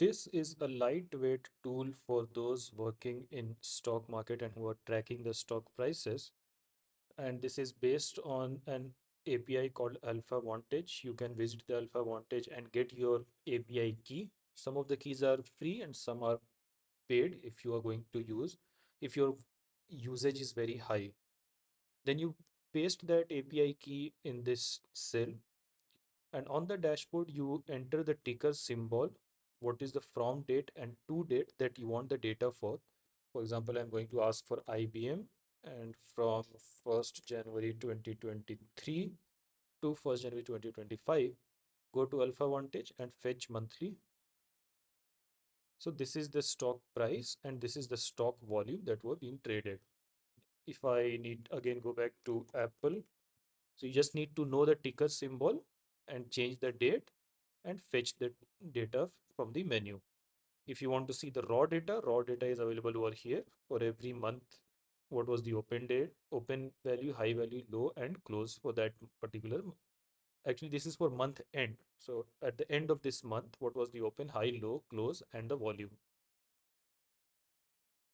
This is a lightweight tool for those working in stock market and who are tracking the stock prices. And this is based on an API called Alpha Vantage. You can visit the Alpha Vantage and get your API key. Some of the keys are free and some are paid if you are going to use. If your usage is very high, then you paste that API key in this cell, and on the dashboard you enter the ticker symbol, what is the from date and to date that you want the data for. For example, I'm going to ask for IBM, and from 1st January 2023 to 1st January 2025, go to Alpha Vantage and fetch monthly. So this is the stock price and this is the stock volume that were being traded. If I need again go back to Apple, so you just need to know the ticker symbol and change the date and fetch the data from the menu. If you want to see the raw data is available over here for every month. What was the open date, open value, high value, low, and close for that particular. Actually, this is for month end. So at the end of this month, what was the open, high, low, close, and the volume.